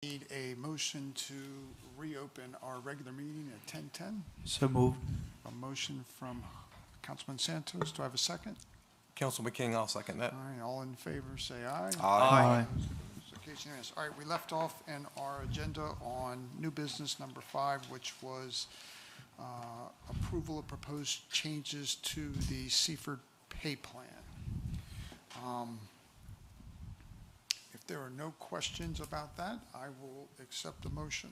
Need a motion to reopen our regular meeting at 10:10. So moved. A motion from Councilman Santos. Do I have a second? Councilman King, I'll second that. All right, all in favor, say aye. Aye. Opposed? Unanimous. All right, we left off in our agenda on new business number 5, which was approval of proposed changes to the Seaford pay plan. If there are no questions about that, I will accept the motion.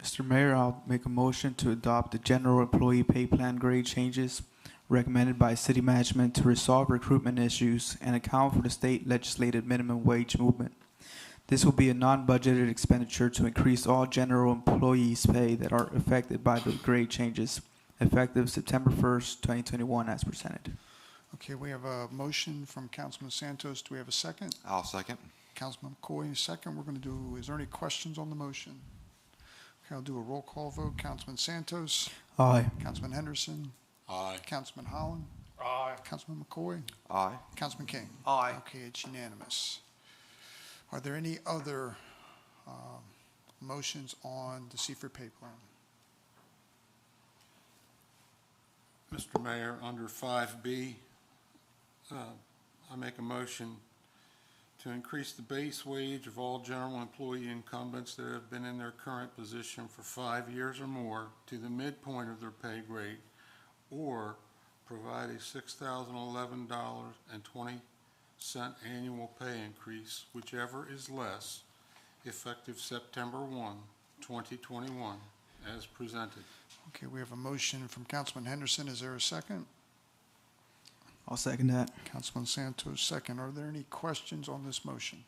Mr. Mayor, I'll make a motion to adopt the general employee pay plan grade changes recommended by city management to resolve recruitment issues and account for the state legislated minimum wage movement. This will be a non-budgeted expenditure to increase all general employees' pay that are affected by the grade changes, effective September 1st, 2021, as presented. Okay, we have a motion from Councilman Santos. Do we have a second? I'll second. Councilman McCoy, second. We're going to do, is there any questions on the motion? Okay, I'll do a roll call vote. Councilman Santos. Aye. Councilman Henderson. Aye. Councilman Holland. Aye. Councilman McCoy. Aye. Councilman King. Aye. Okay, it's unanimous. Are there any other motions on the Seaford pay plan? Mr. Mayor, under 5B, I make a motion to increase the base wage of all general employee incumbents that have been in their current position for 5 years or more to the midpoint of their pay grade, or provide a $6,011.20 annual pay increase, whichever is less, effective September 1, 2021, as presented. Okay, we have a motion from Councilman Henderson. Is there a second? I'll second that. Councilman Santos, second. Are there any questions on this motion?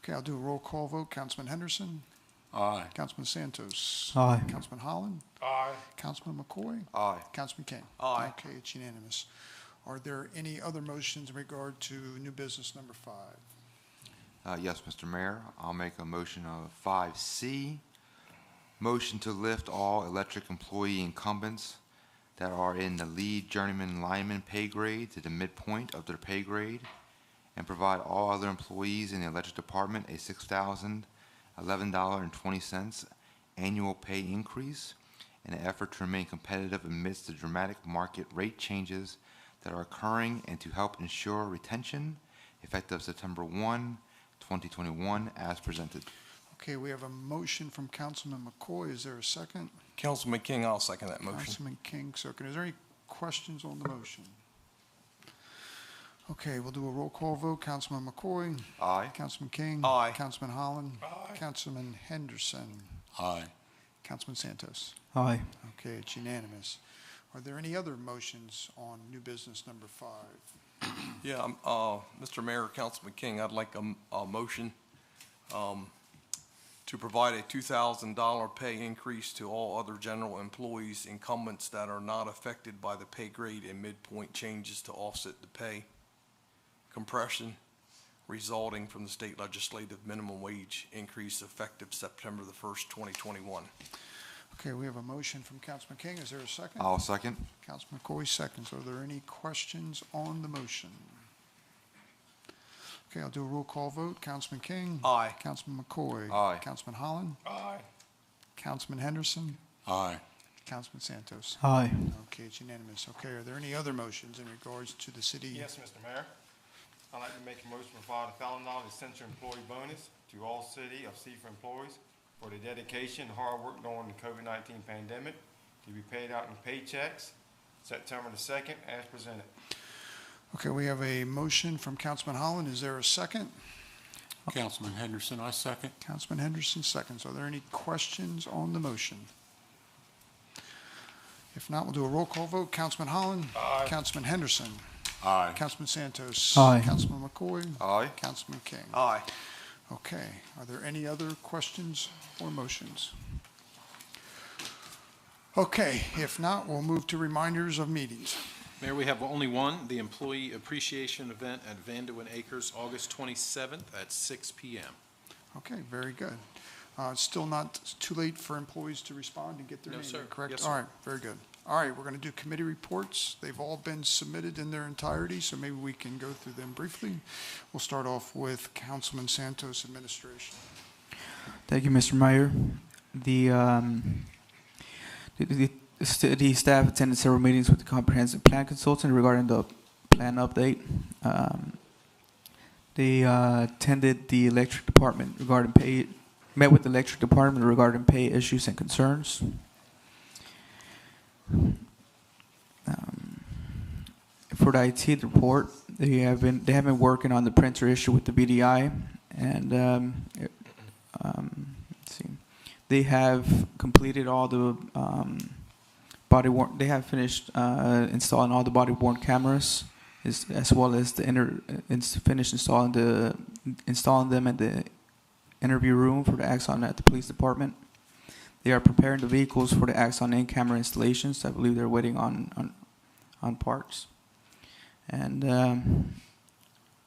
Okay, I'll do a roll call vote. Councilman Henderson. Aye. Councilman Santos. Aye. Councilman Holland. Aye. Councilman McCoy. Aye. Councilman King. Aye. Okay, it's unanimous. Are there any other motions in regard to new business number 5? Yes, Mr. Mayor, I'll make a motion of 5C. Motion to lift all electric employee incumbents that are in the lead journeyman lineman pay grade to the midpoint of their pay grade, and provide all other employees in the electric department a $6,011.20 annual pay increase in an effort to remain competitive amidst the dramatic market rate changes that are occurring, and to help ensure retention effective September 1, 2021, as presented. Okay, we have a motion from Councilman McCoy. Is there a second? Councilman King, I'll second that motion. Councilman King, second. Is there any questions on the motion? Okay, we'll do a roll call vote. Councilman McCoy. Aye. Councilman King. Aye. Councilman Holland. Aye. Councilman Henderson. Aye. Councilman Santos. Aye. Okay, it's unanimous. Are there any other motions on new business number 5? Yeah, Mr. Mayor, Councilman King, I'd like a motion to provide a $2,000 pay increase to all other general employees incumbents that are not affected by the pay grade and midpoint changes to offset the pay compression resulting from the state legislative minimum wage increase effective September the 1st, 2021. Okay, we have a motion from Councilman King. Is there a second? I'll second. Councilman McCoy seconds. Are there any questions on the motion? Okay, I'll do a roll call vote. Councilman King. Aye. Councilman McCoy. Aye. Councilman Holland. Aye. Councilman Henderson. Aye. Councilman Santos. Aye. Okay, it's unanimous. Okay, are there any other motions in regards to the city? Yes, Mr. Mayor. I'd like to make a motion to provide $1,000 essential employee bonus to all city of Seaford employees for the dedication and hard work during the COVID-19 pandemic, to be paid out in paychecks September the 2nd, as presented. Okay, we have a motion from Councilman Holland. Is there a second? Councilman Henderson, I second. Councilman Henderson seconds. Are there any questions on the motion? If not, we'll do a roll call vote. Councilman Holland. Aye. Councilman Henderson. Aye. Councilman Santos. Aye. Councilman McCoy. Aye. Councilman King. Aye. Okay, are there any other questions or motions? Okay, if not, we'll move to reminders of meetings. Mayor, we have only one, the Employee Appreciation Event at Vandewen Acres, August 27th at 6 p.m. Okay, very good. It's still not too late for employees to respond and get their No, name in, sir. correct? Yes, All sir. right, very good. All right, we're going to do committee reports. They've all been submitted in their entirety, so maybe we can go through them briefly. We'll start off with Councilman Santos, Administration. Thank you, Mr. Mayor. The staff attended several meetings with the comprehensive plan consultant regarding the plan update. They attended the electric department regarding met with the electric department regarding pay issues and concerns. For the IT report, they have been working on the printer issue with the BDI, and let's see, they have completed all the body worn. They have finished installing all the body worn cameras, as well as finished installing them at the interview room for the Axon at the police department. They are preparing the vehicles for the Axon in-camera installations. I believe they're waiting on parts, and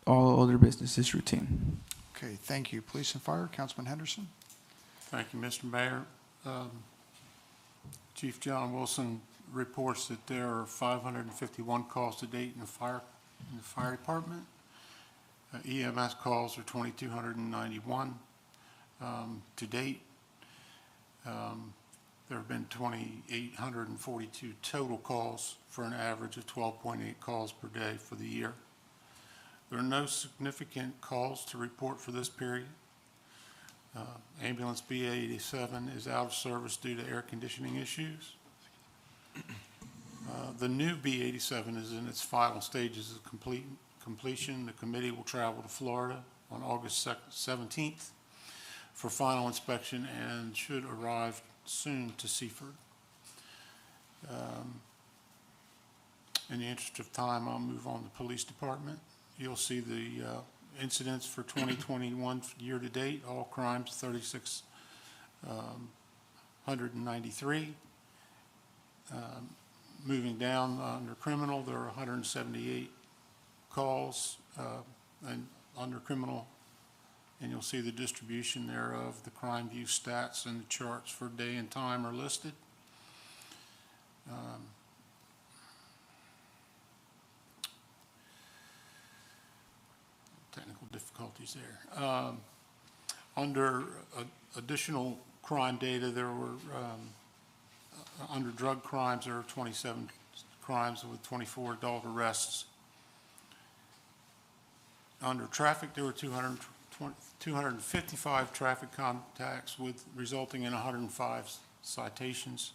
all other business is routine. Okay, thank you. Police and Fire, Councilman Henderson. Thank you, Mr. Mayor. Chief John Wilson reports that there are 551 calls to date in the fire department. EMS calls are 2,291 to date. There have been 2,842 total calls for an average of 12.8 calls per day for the year. There are no significant calls to report for this period. Ambulance BA-87 is out of service due to air conditioning issues. The new B-87 is in its final stages of completion. The committee will travel to Florida on August 17th for final inspection and should arrive soon to Seaford. In the interest of time, I'll move on to the police department. You'll see the incidents for 2021 year to date, all crimes 3,693. Moving down under criminal, there are 178 calls and under criminal, and you'll see the distribution thereof. The crime view stats and the charts for day and time are listed. Technical difficulties there. Under additional crime data, there were under drug crimes, there are 27 crimes with 24 adult arrests. Under traffic, there were 255 traffic contacts resulting in 105 citations,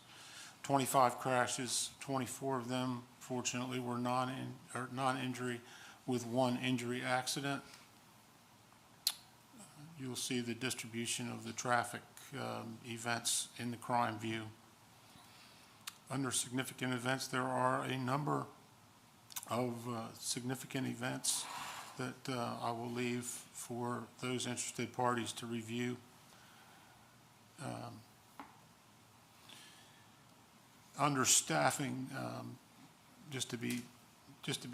25 crashes, 24 of them, fortunately, were non-injury with one injury accident. You'll see the distribution of the traffic events in the crime view. Under significant events, there are a number of significant events that I will leave for those interested parties to review. Under staffing, just to be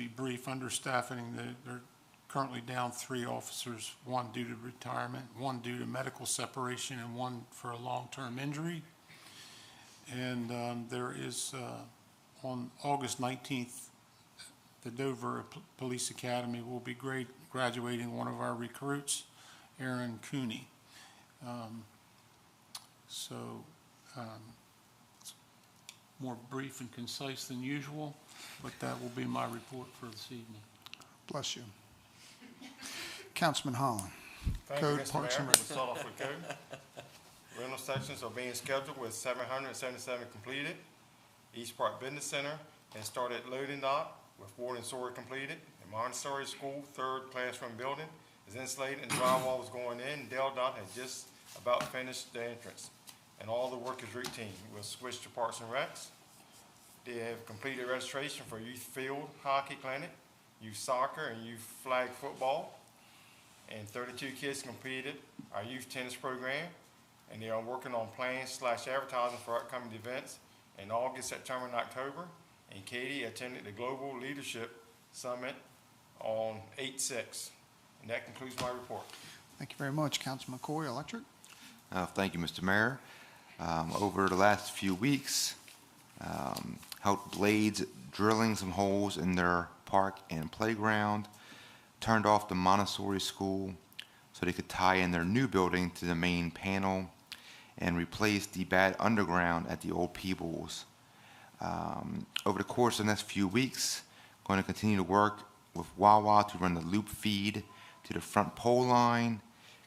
brief, under staffing, they're currently down 3 officers, 1 due to retirement, 1 due to medical separation, and 1 for a long-term injury. And there is, on August 19th, the Dover Police Academy will be graduating one of our recruits, Aaron Cooney. It's more brief and concise than usual, but that will be my report for this evening. Bless you. Councilman Holland. Thank you, Code, Mr. Parks and Mayor. We'll start off with code. Rental sections are being scheduled with 777 completed. East Park Business Center has started loading dock with water and sewer completed. The Montessori School 3rd classroom building is insulated and drywall is going in. Del Dot has just about finished the entrance, and all the work is routine. We'll switch to Parks and Recs. They have completed registration for youth field hockey clinic, youth soccer, and youth flag football. And 32 kids completed our youth tennis program. And they are working on plans/advertising for upcoming events in August, September, and October. And Katie attended the Global Leadership Summit on 8/6. And that concludes my report. Thank you very much. Councilman McCoy, Electric. Thank you, Mr. Mayor. Over the last few weeks, helped Blades drilling some holes in their park and playground, turned off the Montessori school so they could tie in their new building to the main panel, and replaced the bad underground at the old Peebles. Over the course of the next few weeks, going to continue to work with Wawa to run the loop feed to the front pole line,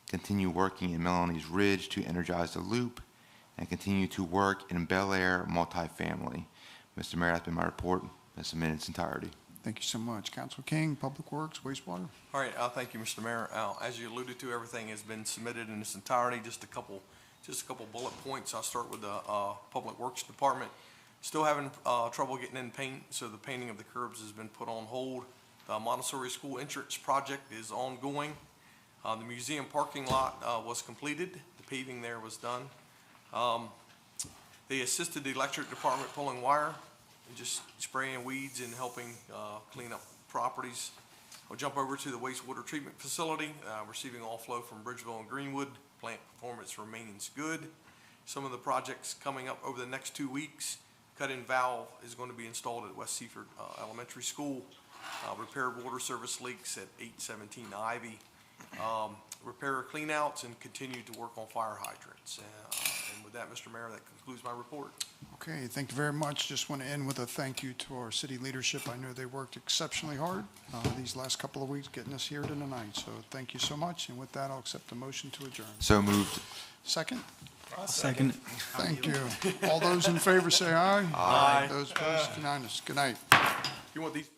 continue working in Melanie's Ridge to energize the loop, and continue to work in Bel Air multifamily. Mr. Mayor, that's been my report. That's in its entirety. Thank you so much. Council King, Public Works, wastewater. All right, thank you, Mr. Mayor. As you alluded to, everything has been submitted in its entirety. Just a couple bullet points. I'll start with the Public Works Department. Still having trouble getting in paint, so the painting of the curbs has been put on hold. The Montessori School entrance project is ongoing. The museum parking lot was completed. The paving there was done. They assisted the electric department pulling wire and just spraying weeds and helping clean up properties. We'll jump over to the wastewater treatment facility, receiving all flow from Bridgeville and Greenwood. Plant performance remains good. Some of the projects coming up over the next 2 weeks. Cut-in valve is going to be installed at West Seaford Elementary School. Repair water service leaks at 817 Ivy. Repair cleanouts and continue to work on fire hydrants. And with that, Mr. Mayor, that concludes my report. Okay, thank you very much. Just want to end with a thank you to our city leadership. I know they worked exceptionally hard these last couple of weeks getting us here to tonight. So thank you so much. And with that, I'll accept the motion to adjourn. So moved. Second? Second. Thank you. All those in favor say aye. Aye. Those opposed, unanimous. Good night. You want these?